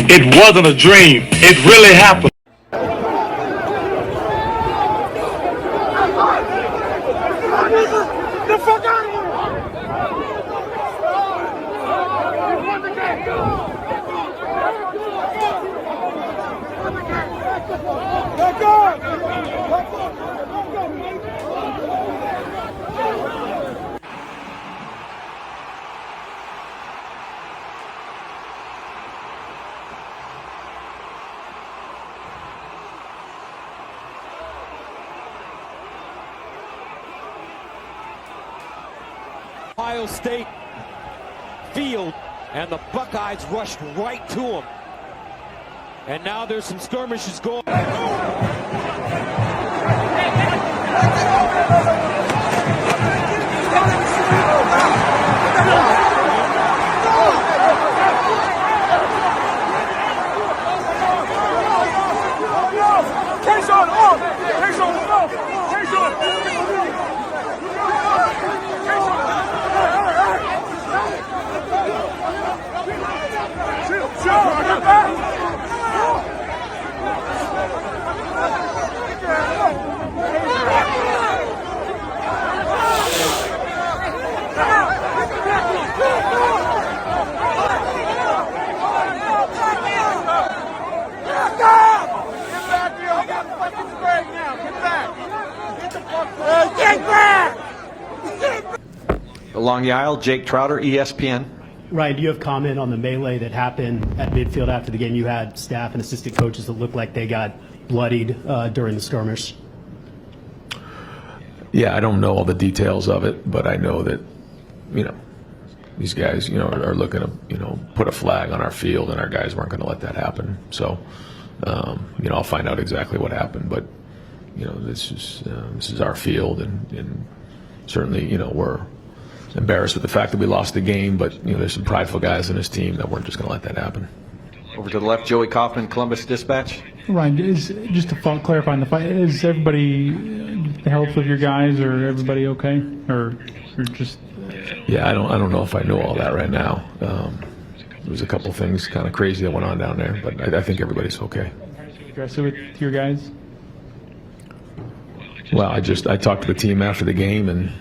It wasn't a dream. It really happened. The fuck out of here! Let go! Ohio State field, and the Buckeyes rushed right to him. And now there's some skirmishes going. Along the aisle, Jake Trouter, ESPN. Ryan, do you have comment on the melee that happened at midfield after the game? You had staff and assistant coaches that looked like they got bloodied during the skirmish. Yeah, I don't know all the details of it, but I know that, these guys, are looking to, put a flag on our field, and our guys weren't going to let that happen. So, I'll find out exactly what happened, but, this is our field, and certainly, we're embarrassed with the fact that we lost the game, but there's some prideful guys in this team that weren't just going to let that happen. Over to the left, Joey Kaufman, Columbus Dispatch. Ryan, just to clarify on the fight, is everybody, the health of your guys, or everybody okay, or just? Yeah, I don't know if I know all that right now. There was a couple things kind of crazy that went on down there, but I think everybody's okay. Address it with your guys. Well, I talked to the team after the game, and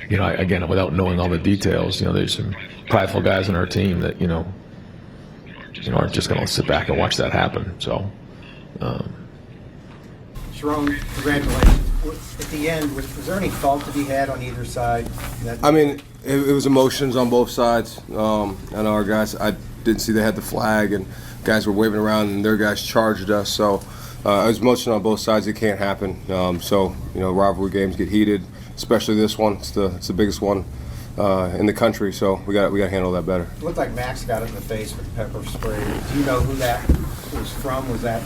again, without knowing all the details, there's some prideful guys on our team that aren't just going to sit back and watch that happen. So, Sharon, congratulations. At the end, was there any fault to be had on either side? I mean, it was emotions on both sides. I know our guys, I didn't see they had the flag, and guys were waving around, and their guys charged us. So it was emotion on both sides. It can't happen. Rivalry games get heated, especially this one. It's the biggest one in the country, so we got to handle that better. It looked like Max got it in the face with pepper spray. Do you know who that was from? Was that?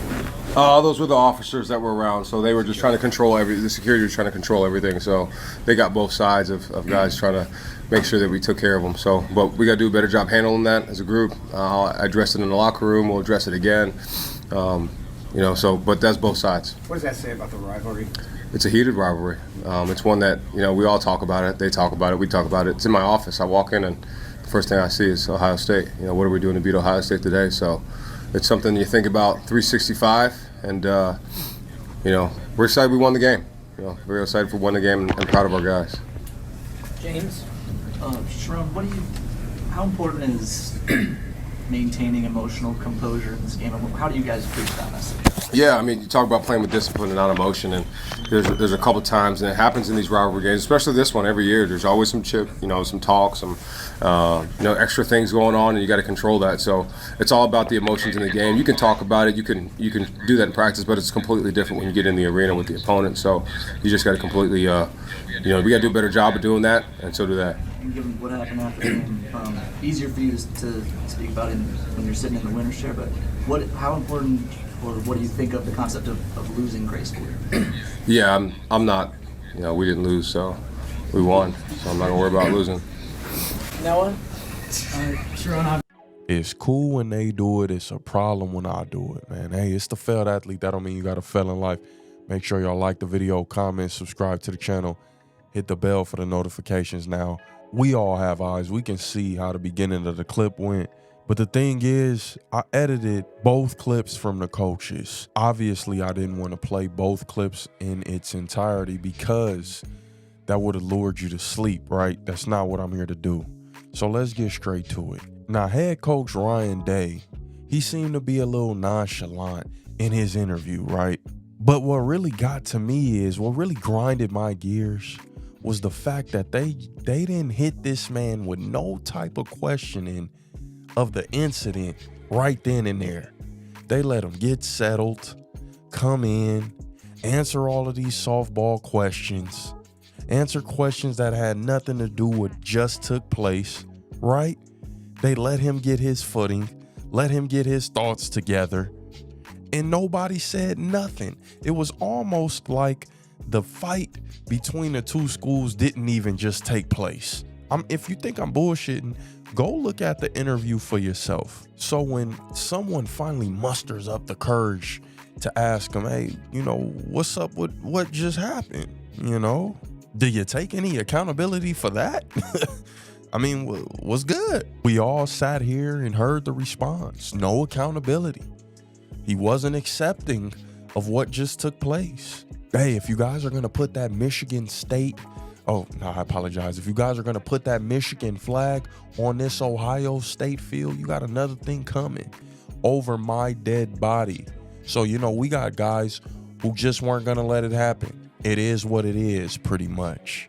Those were the officers that were around, so they were just trying to control the security was trying to control everything. So they got both sides of guys trying to make sure that we took care of them. So, but we got to do a better job handling that as a group. I addressed it in the locker room. We'll address it again. But that's both sides. What does that say about the rivalry? It's a heated rivalry. It's one that, we all talk about it. They talk about it. We talk about it. It's in my office. I walk in, and the first thing I see is Ohio State. What are we doing to beat Ohio State today? So it's something you think about 365, and, we're excited we won the game. We're excited for winning the game and proud of our guys. James, Sharon, how important is maintaining emotional composure in this game? How do you guys preach that message? Yeah, I mean, you talk about playing with discipline and not emotion, and there's a couple times, and it happens in these rivalry games, especially this one every year. There's always some some talk, some extra things going on, and you got to control that. So it's all about the emotions in the game. You can talk about it, you can do that in practice, but it's completely different when you get in the arena with the opponent. So you just got to completely, we got to do a better job of doing that, and so do that. Given what happened after the game, easier for you to speak about it when you're sitting in the winner's chair, but how important, or what do you think of the concept of losing gracefully? Yeah, I'm not, we didn't lose, so we won, so I'm not going to worry about losing. Noah? It's cool when they do it. It's a problem when I do it, man. Hey, it's the failed athlete. That don't mean you got to fail in life. Make sure y'all like the video, comment, subscribe to the channel, hit the bell for the notifications. Now, we all have eyes. We can see how the beginning of the clip went, But the thing is, I edited both clips from the coaches. Obviously, I didn't want to play both clips in its entirety because that would have lured you to sleep, right? That's not what I'm here to do. So let's get straight to it. Now, head coach Ryan Day, he seemed to be a little nonchalant in his interview, right? But what really got to me is, what really grinded my gears was the fact that they didn't hit this man with no type of questioning of the incident right then and there. They let him get settled, come in, answer all of these softball questions, answer questions that had nothing to do with what just took place, right? They let him get his footing, let him get his thoughts together, and nobody said nothing. It was almost like the fight between the two schools didn't even just take place. If you think I'm bullshitting, go look at the interview for yourself. So when someone finally musters up the courage to ask him, hey, you know, what's up with what just happened? You know, do you take any accountability for that? I mean, what's good? We all sat here and heard the response. No accountability. He wasn't accepting of what just took place. Hey, if you guys are going to put that Michigan State, oh, no, I apologize. If you guys are going to put that Michigan flag on this Ohio State field, you got another thing coming over my dead body. So, you know, we got guys who just weren't going to let it happen. It is what it is, pretty much.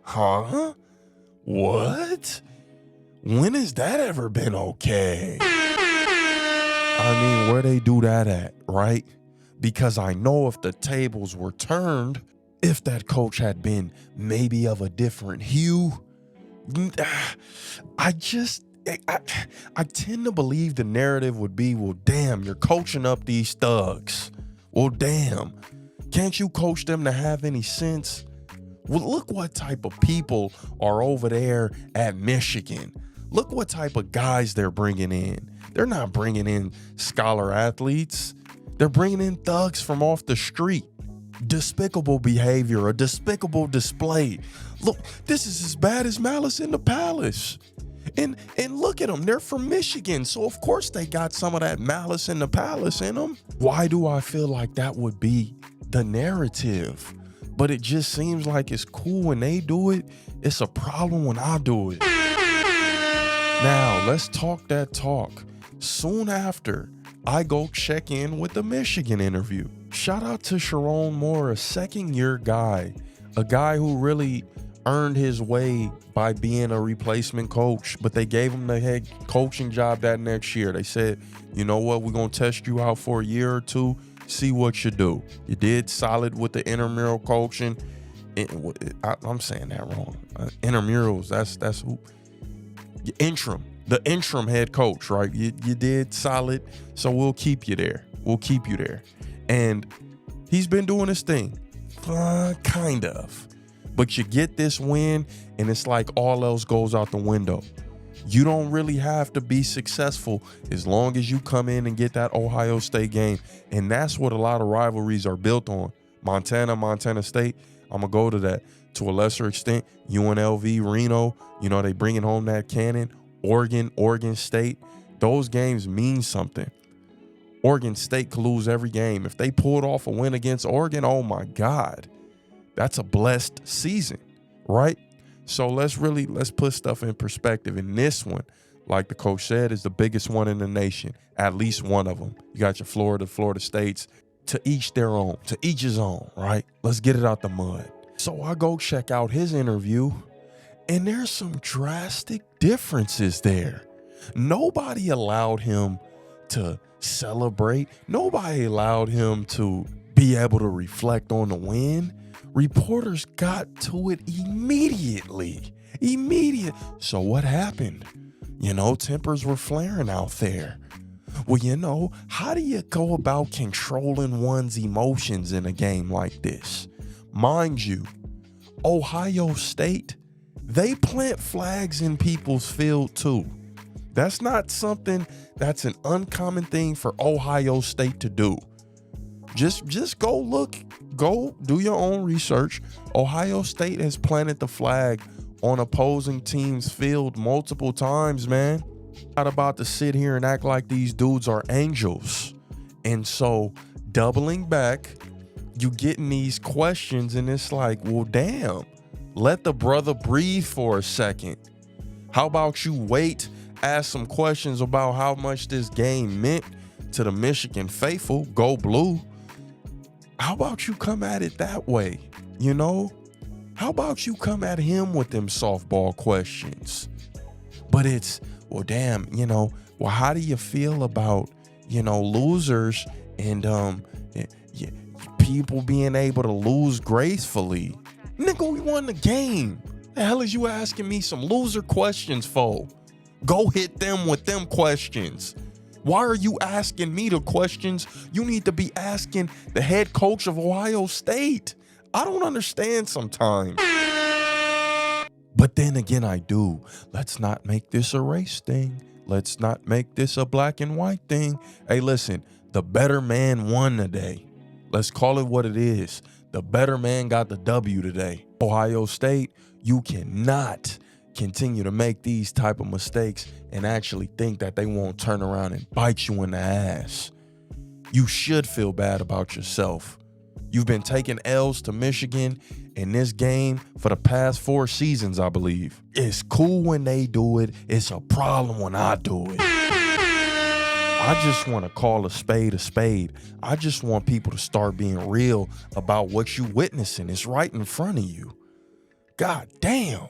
Huh? What? When has that ever been okay? I mean, where they do that at, right? Because I know if the tables were turned, if that coach had been maybe of a different hue, I tend to believe the narrative would be, well, damn, you're coaching up these thugs. Well, damn, can't you coach them to have any sense? Well, look what type of people are over there at Michigan. Look what type of guys they're bringing in. They're not bringing in scholar athletes. They're bringing in thugs from off the street. Despicable behavior, a despicable display. Look, this is as bad as Malice in the Palace. And look at them, they're from Michigan, so of course they got some of that Malice in the Palace in them. Why do I feel like that would be the narrative? But it just seems like it's cool when they do it. It's a problem when I do it. Now, let's talk that talk. Soon after, I go check in with the Michigan interview. Shout out to Sharon Moore, a second-year guy, a guy who really earned his way by being a replacement coach, but they gave him the head coaching job that next year. They said, you know what, we're going to test you out for a year or two, see what you do. You did solid with the intramural coaching. I'm saying that wrong. Intramurals, that's who. The interim head coach, right? You did solid, so we'll keep you there. We'll keep you there. And he's been doing his thing, kind of. But you get this win, and it's like all else goes out the window. You don't really have to be successful as long as you come in and get that Ohio State game. And that's what a lot of rivalries are built on. Montana State, I'm going to go to that. To a lesser extent, UNLV, Reno, you know, they bringing home that cannon. Oregon State, those games mean something. Oregon State could lose every game. If they pulled off a win against Oregon, oh my God, that's a blessed season, right? So let's put stuff in perspective. And this one, like the coach said, is the biggest one in the nation, at least one of them. You got your Florida States, to each their own, to each his own, right? Let's get it out the mud. So I go check out his interview, and there's some drastic differences there. Nobody allowed him to celebrate. Nobody allowed him to be able to reflect on the win. Reporters got to it immediately. So what happened? You know, tempers were flaring out there. Well, you know, how do you go about controlling one's emotions in a game like this? Mind you, Ohio State, they plant flags in people's field too. That's not something that's an uncommon thing for Ohio State to do. Just go do your own research. Ohio State has planted the flag on opposing teams' field multiple times, man. Not about to sit here and act like these dudes are angels. And so doubling back, you getting these questions and it's like, well, damn, let the brother breathe for a second. How about you wait, ask some questions about how much this game meant to the Michigan faithful, go blue. How about you come at it that way, you know? How about you come at him with them softball questions? But it's, well, damn, you know, well, how do you feel about, you know, losers and people being able to lose gracefully? Nigga, we won the game. The hell is you asking me some loser questions for? Go hit them with them questions. Why are you asking me the questions you need to be asking the head coach of Ohio State? I don't understand sometimes. But then again, I do. Let's not make this a race thing. Let's not make this a black and white thing. Hey, listen, the better man won today. Let's call it what it is. The better man got the W today. Ohio State, you cannot continue to make these type of mistakes and actually think that they won't turn around and bite you in the ass. You should feel bad about yourself. You've been taking L's to Michigan in this game for the past 4 seasons, I believe. It's cool when they do it. It's a problem when I do it. I just want to call a spade a spade. I just want people to start being real about what you witnessing. It's right in front of you. God damn.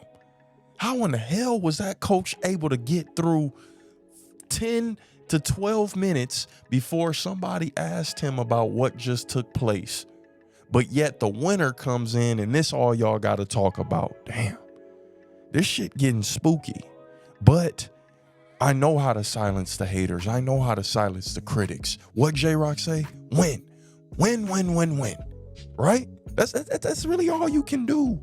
How in the hell was that coach able to get through 10 to 12 minutes before somebody asked him about what just took place? But yet the winner comes in and this all y'all got to talk about. Damn, this shit getting spooky. But I know how to silence the haters. I know how to silence the critics. What J-Rock say? Win. Win, win, win, win. Right? That's really all you can do.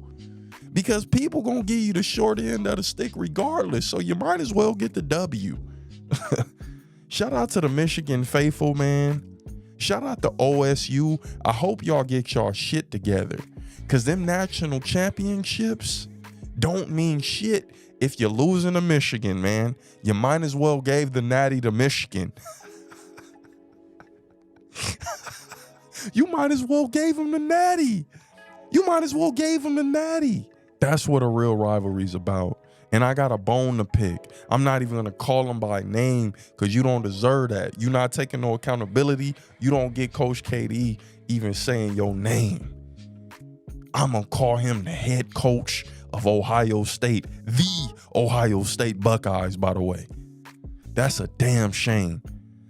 Because people gonna give you the short end of the stick regardless. So you might as well get the W. Shout out to the Michigan faithful, man. Shout out to OSU. I hope y'all get y'all shit together. Because them national championships don't mean shit if you're losing to Michigan, man. You might as well gave the natty to Michigan. You might as well gave them the natty. You might as well gave them the natty. That's what a real rivalry's about. And I got a bone to pick. I'm not even going to call them by name because you don't deserve that. You're not taking no accountability. You don't get Coach KD even saying your name. I'm going to call him the head coach of Ohio State. The Ohio State Buckeyes, by the way. That's a damn shame.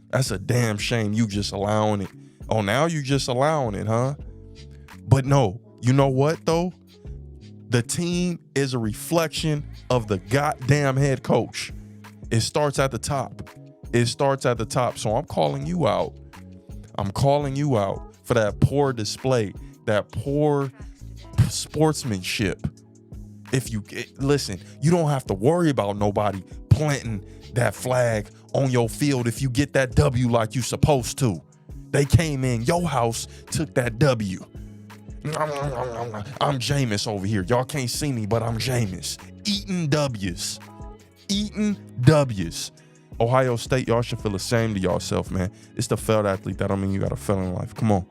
That's a damn shame you just allowing it. Oh, now you just allowing it, huh? But no, you know what, though? The team is a reflection of the goddamn head coach. It starts at the top. It starts at the top. So I'm calling you out. I'm calling you out for that poor display, that poor sportsmanship. If you listen, you don't have to worry about nobody planting that flag on your field if you get that W like you supposed to. They came in your house, took that W. I'm Jameis over here. Y'all can't see me, but I'm Jameis. Eating W's. Eating W's. Ohio State, y'all should feel the same to yourself, man. It's the failed athlete. That don't mean you got to fail in life. Come on.